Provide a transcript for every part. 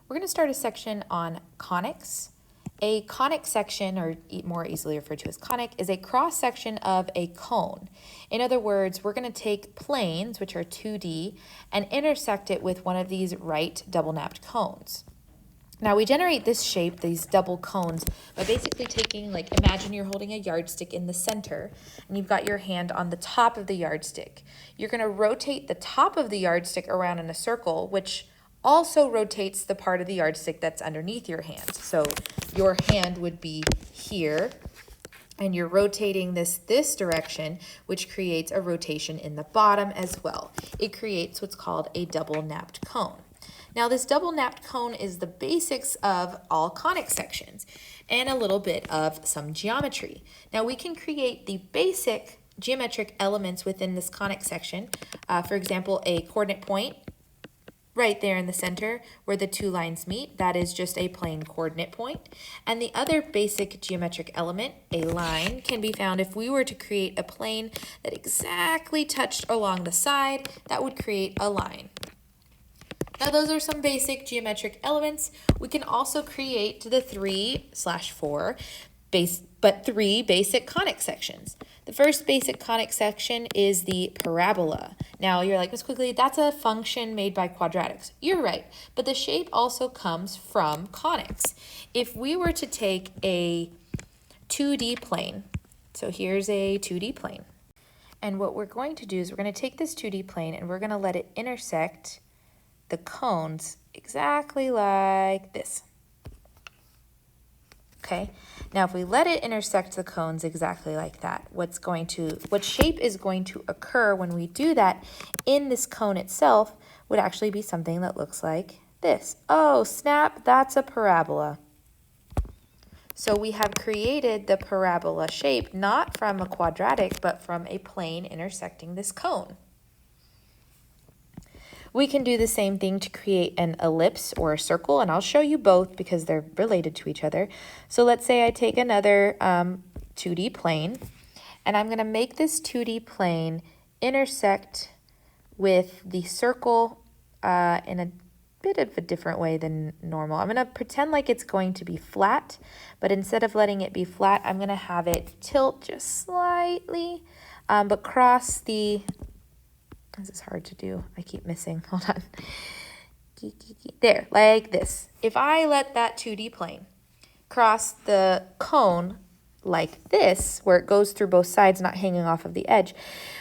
We're going to start a section on conics. A conic section, or more easily referred to as conic, is a cross section of a cone. In other words, we're going to take planes, which are 2D, and intersect it with one of these right double-napped cones. Now we generate this shape, these double cones, by basically taking, like, imagine you're holding a yardstick in the center and you've got your hand on the top of the yardstick. You're going to rotate the top of the yardstick around in a circle, which also rotates the part of the yardstick that's underneath your hand. So your hand would be here and you're rotating this direction, which creates a rotation in the bottom as well. It creates what's called a double napped cone. Now this double napped cone is the basics of all conic sections and a little bit of some geometry. Now we can create the basic geometric elements within this conic section. For example, a coordinate point right there in the center where the two lines meet, that is just a plain coordinate point. And the other basic geometric element, a line, can be found if we were to create a plane that exactly touched along the side, that would create a line. Now those are some basic geometric elements. We can also create the 3/4 three basic conic sections. The first basic conic section is the parabola. Now you're like, Ms. Quigley, that's a function made by quadratics. You're right, but the shape also comes from conics. If we were to take a 2D plane, so here's a 2D plane, and what we're going to do is we're going to take this 2D plane and we're going to let it intersect the cones exactly like this. Okay, now if we let it intersect the cones exactly like that, what shape is going to occur when we do that in this cone itself would actually be something that looks like this. Oh, snap, that's a parabola. So we have created the parabola shape not from a quadratic, but from a plane intersecting this cone. We can do the same thing to create an ellipse or a circle, and I'll show you both because they're related to each other. So let's say I take another 2D plane, and I'm going to make this 2D plane intersect with the circle in a bit of a different way than normal. I'm going to pretend like it's going to be flat, but instead of letting it be flat, I'm going to have it tilt just slightly, but cross the... This is hard to do. I keep missing. Hold on. There, like this. If I let that 2D plane cross the cone like this, where it goes through both sides, not hanging off of the edge,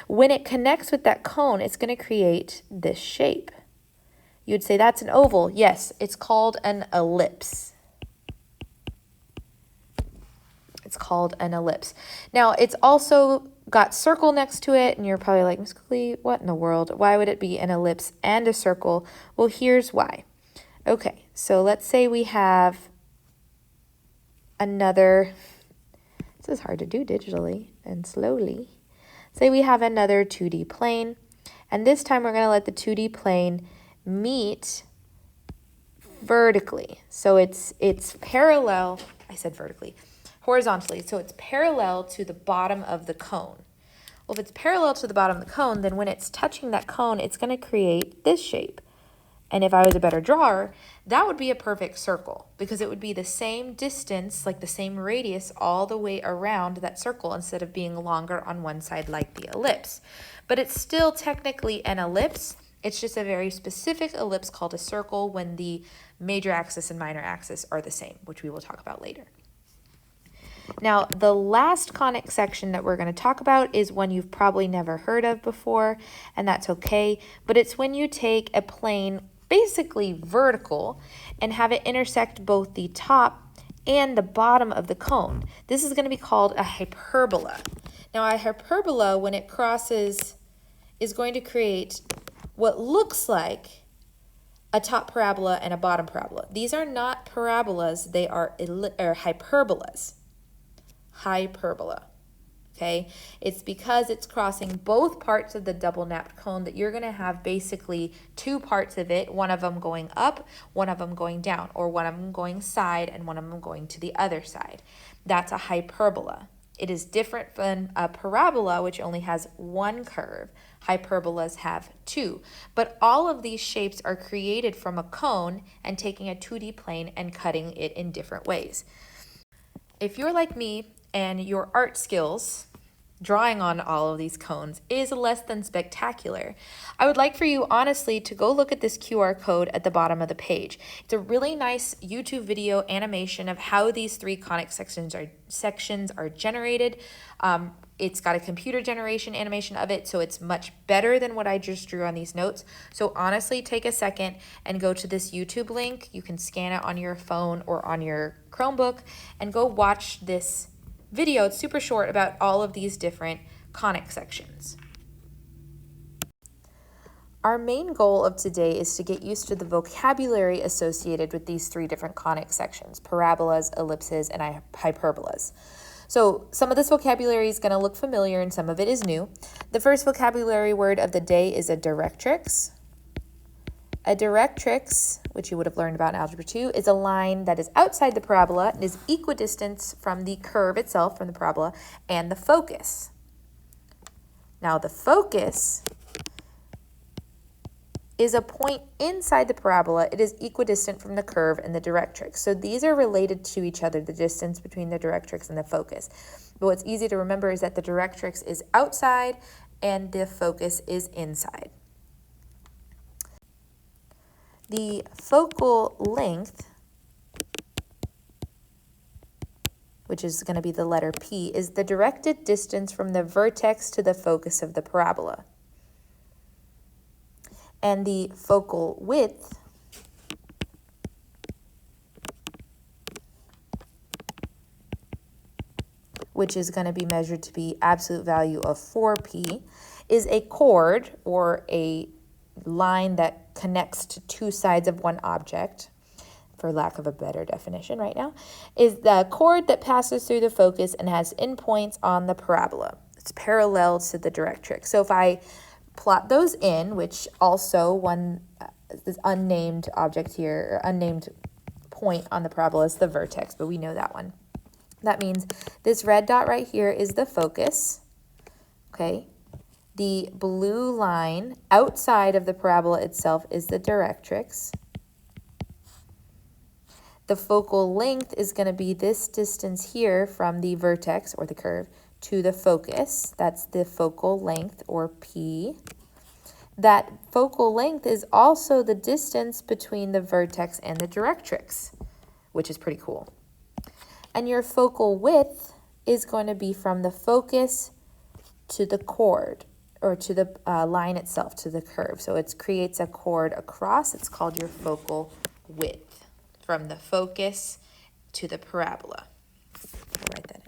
when it connects with that cone, it's going to create this shape. You'd say that's an oval. Yes, it's called an ellipse. It's called an ellipse. Now, it's also got circle next to it, and you're probably like, Ms. Cookley, what in the world? Why would it be an ellipse and a circle? Well, here's why. Okay, so let's say we have another, this is hard to do digitally and slowly. Say we have another 2D plane, and this time we're going to let the 2D plane meet vertically. So it's parallel, I said vertically, horizontally, so it's parallel to the bottom of the cone. Well, if it's parallel to the bottom of the cone, then when it's touching that cone, it's going to create this shape. And if I was a better drawer, that would be a perfect circle because it would be the same distance, like the same radius all the way around that circle instead of being longer on one side like the ellipse. But it's still technically an ellipse. It's just a very specific ellipse called a circle when the major axis and minor axis are the same, which we will talk about later. Now, the last conic section that we're going to talk about is one you've probably never heard of before, and that's okay, but it's when you take a plane basically vertical and have it intersect both the top and the bottom of the cone. This is going to be called a hyperbola. Now, a hyperbola, when it crosses, is going to create what looks like a top parabola and a bottom parabola. These are not parabolas, they are hyperbolas. Hyperbola, okay? It's because it's crossing both parts of the double napped cone that you're going to have basically two parts of it, one of them going up, one of them going down, or one of them going side and one of them going to the other side. That's a hyperbola. It is different than a parabola, which only has one curve. Hyperbolas have two. But all of these shapes are created from a cone and taking a 2D plane and cutting it in different ways. If you're like me and your art skills, drawing on all of these cones is less than spectacular, I would like for you honestly to go look at this QR code at the bottom of the page. It's a really nice YouTube video animation of how these three conic sections are generated. It's got a computer generation animation of it, so it's much better than what I just drew on these notes. So honestly, take a second and go to this YouTube link. You can scan it on your phone or on your Chromebook and go watch this video. It's super short about all of these different conic sections. Our main goal of today is to get used to the vocabulary associated with these three different conic sections: parabolas, ellipses, and hyperbolas. So some of this vocabulary is going to look familiar and some of it is new. The first vocabulary word of the day is a directrix. A directrix, which you would have learned about in Algebra 2, is a line that is outside the parabola and is equidistant from the curve itself, from the parabola, and the focus. Now, the focus is a point inside the parabola. It is equidistant from the curve and the directrix. So these are related to each other, the distance between the directrix and the focus. But what's easy to remember is that the directrix is outside and the focus is inside. The focal length, which is going to be the letter P, is the directed distance from the vertex to the focus of the parabola. And the focal width which is going to be measured to be absolute value of 4p, is a chord or a line that connects to two sides of one object, for lack of a better definition right now, is the chord that passes through the focus and has endpoints on the parabola. It's parallel to the directrix. So if I plot those in, which also this unnamed object here, or unnamed point on the parabola is the vertex, but we know that one. That means this red dot right here is the focus, okay? The blue line outside of the parabola itself is the directrix. The focal length is going to be this distance here from the vertex or the curve to the focus. That's the focal length, or P. That focal length is also the distance between the vertex and the directrix, which is pretty cool. And your focal width is going to be from the focus to the chord, or to the line itself, to the curve. So it creates a chord across. It's called your focal width, from the focus to the parabola. I'll write that in.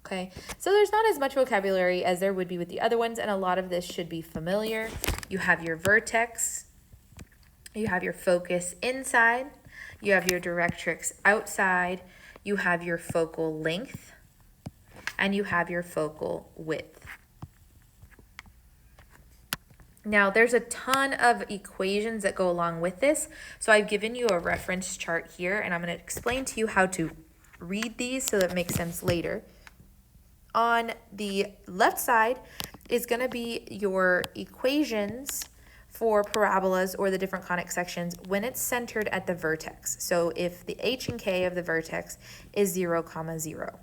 Okay, so there's not as much vocabulary as there would be with the other ones, and a lot of this should be familiar. You have your vertex, you have your focus inside, you have your directrix outside, you have your focal length, and you have your focal width. Now, there's a ton of equations that go along with this, so I've given you a reference chart here, and I'm going to explain to you how to read these so that it makes sense later. On the left side is going to be your equations for parabolas or the different conic sections when it's centered at the vertex. So if the h and k of the vertex is 0, 0.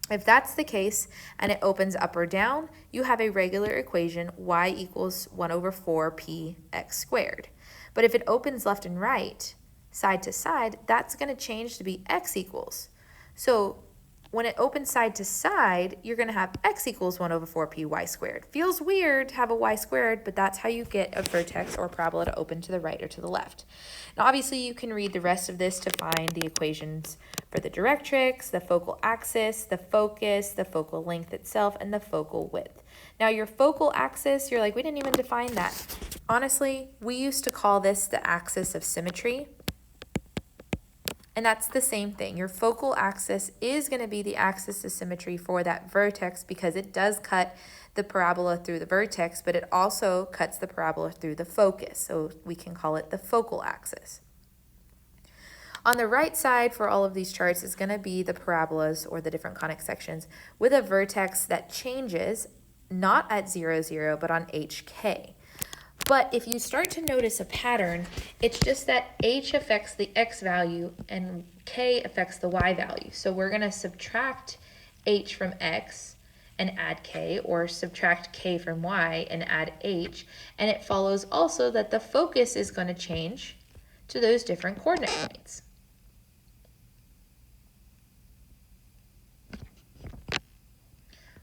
If that's the case and it opens up or down, you have a regular equation, y equals 1 over 4p x squared. But if it opens left and right, side to side, that's going to change to be x equals. So when it opens side to side, you're going to have x equals 1 over 4p y squared. Feels weird to have a y squared, but that's how you get a vertex or parabola to open to the right or to the left. Now, obviously, you can read the rest of this to find the equations for the directrix, the focal axis, the focus, the focal length itself, and the focal width. Now, your focal axis, you're like, we didn't even define that. Honestly, we used to call this the axis of symmetry. And that's the same thing. Your focal axis is going to be the axis of symmetry for that vertex because it does cut the parabola through the vertex, but it also cuts the parabola through the focus. So we can call it the focal axis. On the right side for all of these charts is going to be the parabolas or the different conic sections with a vertex that changes not at 0, 0, but on HK. But if you start to notice a pattern, it's just that H affects the X value and K affects the Y value. So we're going to subtract H from X and add K, or subtract K from Y and add H. And it follows also that the focus is going to change to those different coordinate points.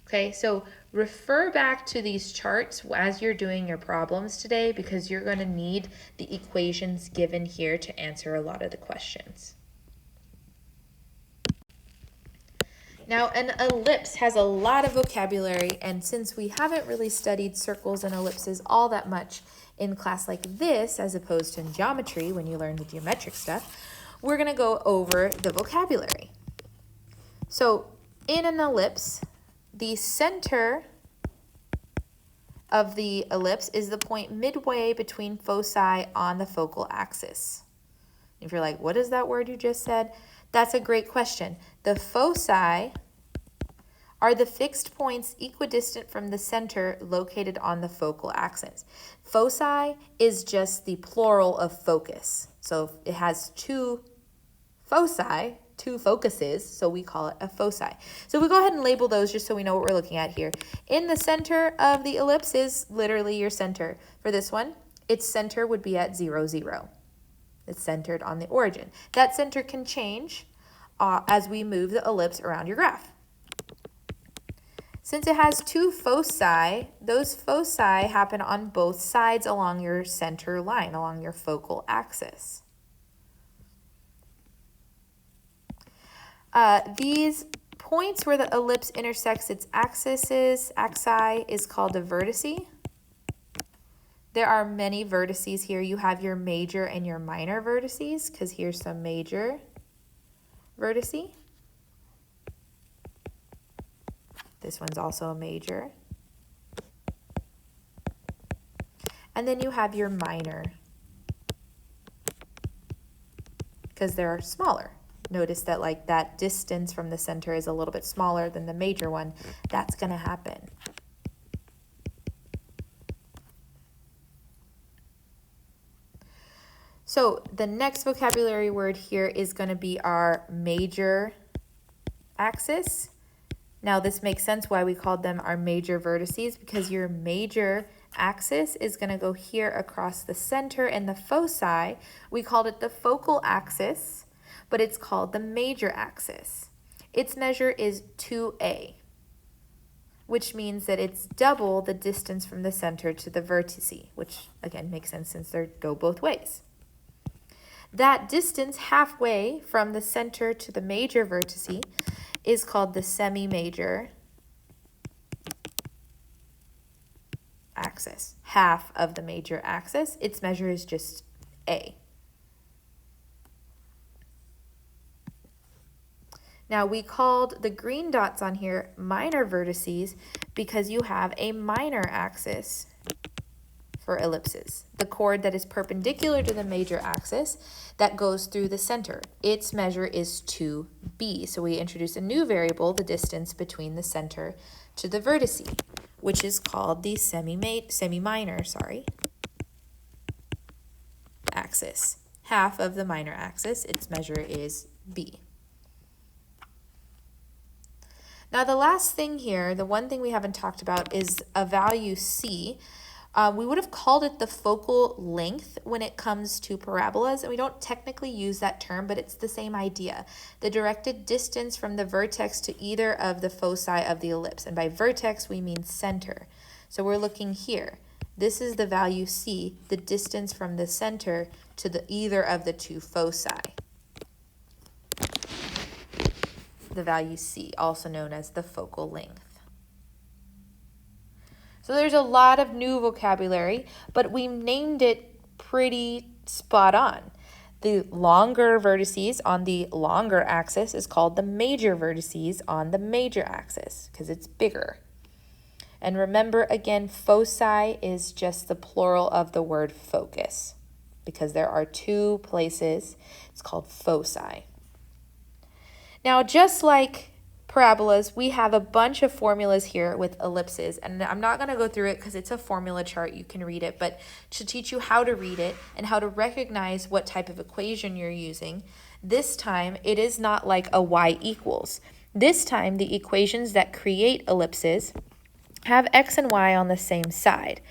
Okay, so refer back to these charts as you're doing your problems today, because you're going to need the equations given here to answer a lot of the questions. Now, an ellipse has a lot of vocabulary, and since we haven't really studied circles and ellipses all that much in class like this, as opposed to in geometry when you learn the geometric stuff, we're going to go over the vocabulary. So, in an ellipse, the center of the ellipse is the point midway between foci on the focal axis. If you're like, what is that word you just said? That's a great question. The foci are the fixed points equidistant from the center located on the focal axis. Foci is just the plural of focus. So it has two foci, two focuses, so we call it a foci. So we go ahead and label those just so we know what we're looking at here. In the center of the ellipse is literally your center. For this one, its center would be at 0, 0. It's centered on the origin. That center can change as we move the ellipse around your graph. Since it has two foci, those foci happen on both sides along your center line, along your focal axis. These points where the ellipse intersects its axi is called a vertice. There are many vertices here. You have your major and your minor vertices, because here's some major vertice. This one's also a major. And then you have your minor, because they're smaller. Notice that like that distance from the center is a little bit smaller than the major one. That's going to happen. So the next vocabulary word here is going to be our major axis. Now this makes sense why we called them our major vertices, because your major axis is going to go here across the center and the foci. We called it the focal axis, but it's called the major axis. Its measure is 2a, which means that it's double the distance from the center to the vertice, which again makes sense since they go both ways. That distance halfway from the center to the major vertice is called the semi-major axis. Half of the major axis, its measure is just a. Now we called the green dots on here minor vertices because you have a minor axis for ellipses. The chord that is perpendicular to the major axis that goes through the center. Its measure is 2b. So we introduce a new variable, the distance between the center to the vertice, which is called the semi-minor axis. Half of the minor axis, its measure is b. Now the last thing here, the one thing we haven't talked about, is a value c. We would have called it the focal length when it comes to parabolas, and we don't technically use that term, but it's the same idea. The directed distance from the vertex to either of the foci of the ellipse, and by vertex we mean center. So we're looking here. This is the value c, the distance from the center to either of the two foci. The value c, also known as the focal length. So there's a lot of new vocabulary, but we named it pretty spot on. The longer vertices on the longer axis is called the major vertices on the major axis because it's bigger. And remember again, foci is just the plural of the word focus because there are two places. It's called foci. Now, just like parabolas, we have a bunch of formulas here with ellipses, and I'm not going to go through it because it's a formula chart. You can read it, but to teach you how to read it and how to recognize what type of equation you're using, this time it is not like a y equals. This time the equations that create ellipses have x and y on the same side.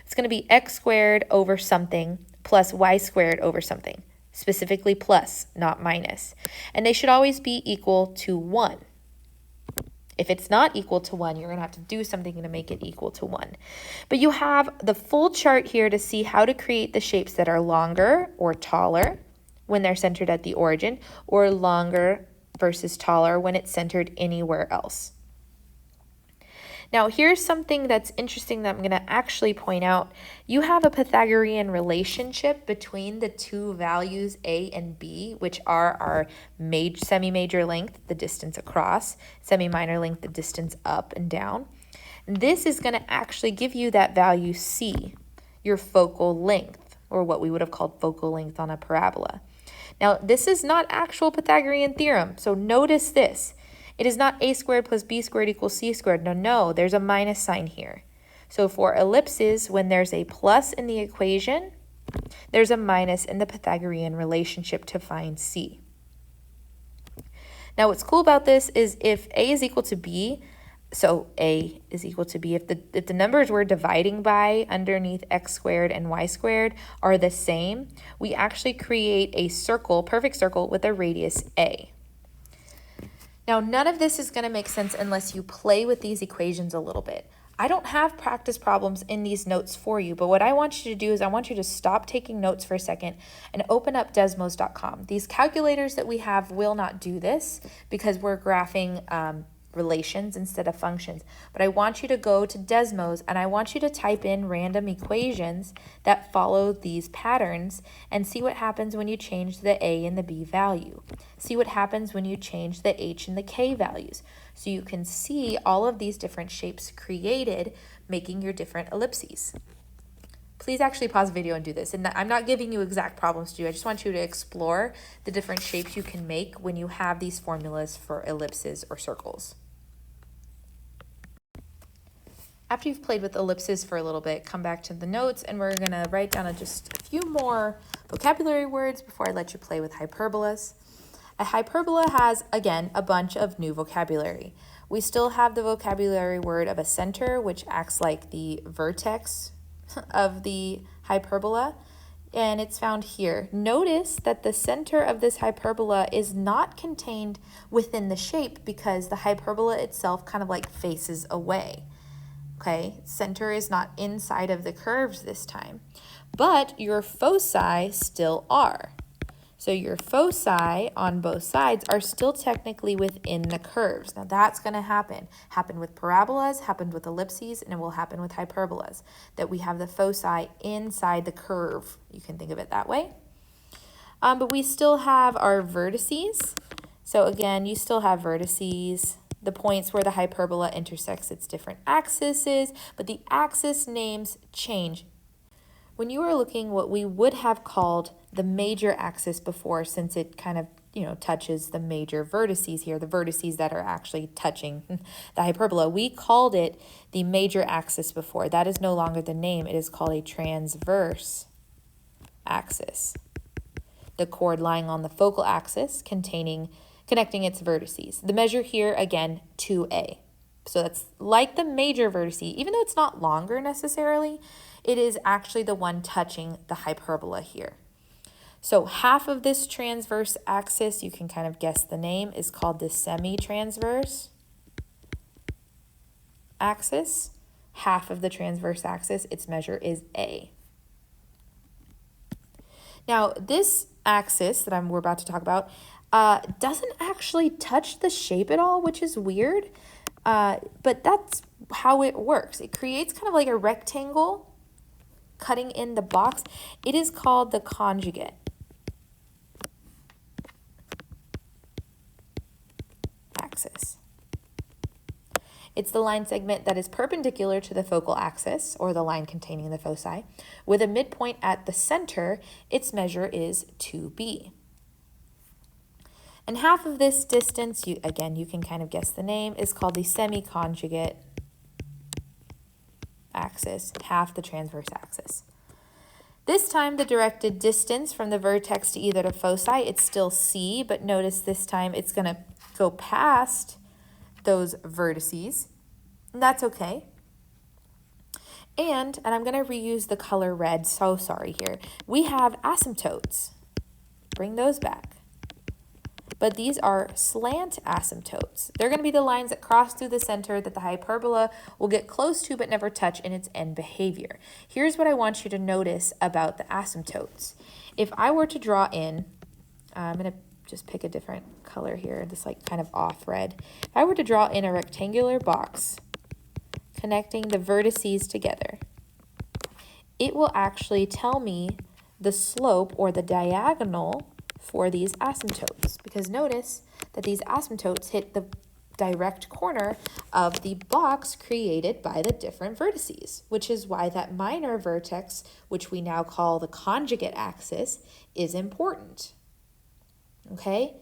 It's going to be x squared over something plus y squared over something, specifically plus, not minus. And they should always be equal to 1. If it's not equal to 1, you're going to have to do something to make it equal to 1. But you have the full chart here to see how to create the shapes that are longer or taller when they're centered at the origin, or longer versus taller when it's centered anywhere else. Now, here's something that's interesting that I'm going to actually point out. You have a Pythagorean relationship between the two values A and B, which are our semi-major length, the distance across, semi-minor length, the distance up and down. And this is going to actually give you that value C, your focal length, or what we would have called focal length on a parabola. Now, this is not actual Pythagorean theorem, so notice this. It is not a squared plus b squared equals c squared. No, there's a minus sign here. So for ellipses, when there's a plus in the equation, there's a minus in the Pythagorean relationship to find c. Now what's cool about this is if a is equal to b, so a is equal to b, if the numbers we're dividing by underneath x squared and y squared are the same, we actually create a circle, perfect circle, with a radius a. Now, none of this is going to make sense unless you play with these equations a little bit. I don't have practice problems in these notes for you, but what I want you to do is I want you to stop taking notes for a second and open up Desmos.com. These calculators that we have will not do this because we're graphing relations instead of functions. But I want you to go to Desmos and I want you to type in random equations that follow these patterns and see what happens when you change the a and the b value. See what happens when you change the h and the k values. So you can see all of these different shapes created, making your different ellipses. Please actually pause the video and do this. And I'm not giving you exact problems to do. I just want you to explore the different shapes you can make when you have these formulas for ellipses or circles. After you've played with ellipses for a little bit, come back to the notes and we're going to write down just a few more vocabulary words before I let you play with hyperbolas. A hyperbola has, again, a bunch of new vocabulary. We still have the vocabulary word of a center, which acts like the vertex of the hyperbola, and it's found here. Notice that the center of this hyperbola is not contained within the shape because the hyperbola itself kind of like faces away. Okay, center is not inside of the curves this time, but your foci still are. So your foci on both sides are still technically within the curves. Now that's going to happen with parabolas, happened with ellipses, and it will happen with hyperbolas, that we have the foci inside the curve. You can think of it that way. But we still have our vertices. So again, you still have vertices, the points where the hyperbola intersects its different axes, but the axis names change. When you are looking what we would have called the major axis before, since it kind of, touches the major vertices here, the vertices that are actually touching the hyperbola, we called it the major axis before. That is no longer the name. It is called a transverse axis. The chord lying on the focal axis connecting its vertices. The measure here, again, 2a. So that's like the major vertice. Even though it's not longer necessarily, it is actually the one touching the hyperbola here. So half of this transverse axis, you can kind of guess the name, is called the semi-transverse axis. Half of the transverse axis, its measure is a. Now, this axis that we're about to talk about doesn't actually touch the shape at all, which is weird, but that's how it works. It creates kind of like a rectangle cutting in the box. It is called the conjugate axis. It's the line segment that is perpendicular to the focal axis, or the line containing the foci. With a midpoint at the center, its measure is 2b. And half of this distance, you can kind of guess the name, is called the semi-conjugate axis, half the transverse axis. This time the directed distance from the vertex to either the foci, it's still c, but notice this time it's going to go past those vertices, and that's okay. And I'm going to reuse the color red, so sorry here. We have asymptotes. Bring those back. But these are slant asymptotes. They're going to be the lines that cross through the center that the hyperbola will get close to but never touch in its end behavior. Here's what I want you to notice about the asymptotes. If I were to draw in, I'm going to just pick a different color here, this like kind of off red. If I were to draw in a rectangular box connecting the vertices together, it will actually tell me the slope or the diagonal for these asymptotes, because notice that these asymptotes hit the direct corner of the box created by the different vertices, which is why that minor vertex, which we now call the conjugate axis, is important. Okay?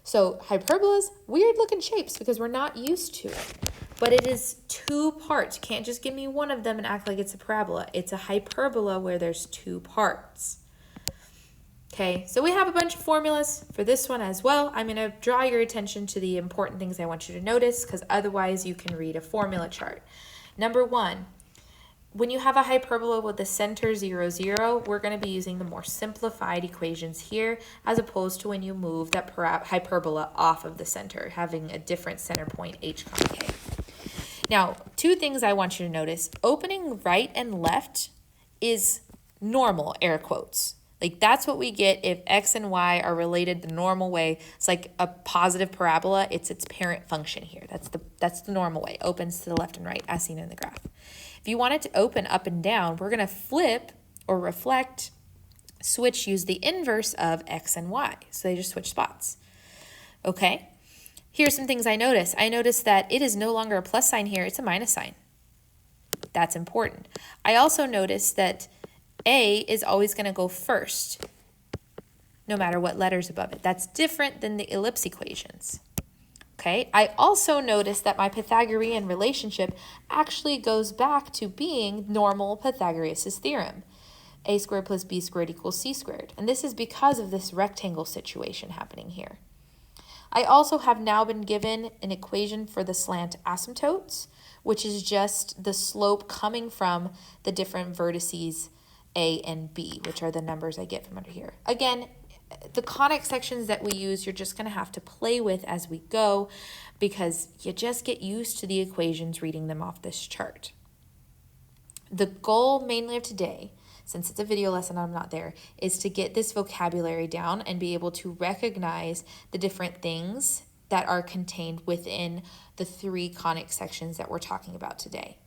So hyperbolas, weird looking shapes because we're not used to it. But it is two parts. You can't just give me one of them and act like it's a parabola. It's a hyperbola where there's two parts. Okay, so we have a bunch of formulas for this one as well. I'm going to draw your attention to the important things I want you to notice, because otherwise you can read a formula chart. Number one, when you have a hyperbola with the center 0, 0, we're going to be using the more simplified equations here, as opposed to when you move that hyperbola off of the center, having a different center point, h, k. Now, two things I want you to notice. Opening right and left is normal, air quotes. Like that's what we get if x and y are related the normal way. It's like a positive parabola. It's its parent function here. That's the normal way. Opens to the left and right as seen in the graph. If you want it to open up and down, we're going to flip or reflect, switch, use the inverse of x and y. So they just switch spots. Okay. Here's some things I notice. I notice that it is no longer a plus sign here. It's a minus sign. That's important. I also notice that A is always going to go first, no matter what letter's above it. That's different than the ellipse equations. Okay, I also notice that my Pythagorean relationship actually goes back to being normal Pythagoras' theorem. A squared plus B squared equals C squared. And this is because of this rectangle situation happening here. I also have now been given an equation for the slant asymptotes, which is just the slope coming from the different vertices A and B, which are the numbers I get from under here. Again, the conic sections that we use, you're just going to have to play with as we go, because you just get used to the equations reading them off this chart. The goal mainly of today, since it's a video lesson, I'm not there, is to get this vocabulary down and be able to recognize the different things that are contained within the three conic sections that we're talking about today.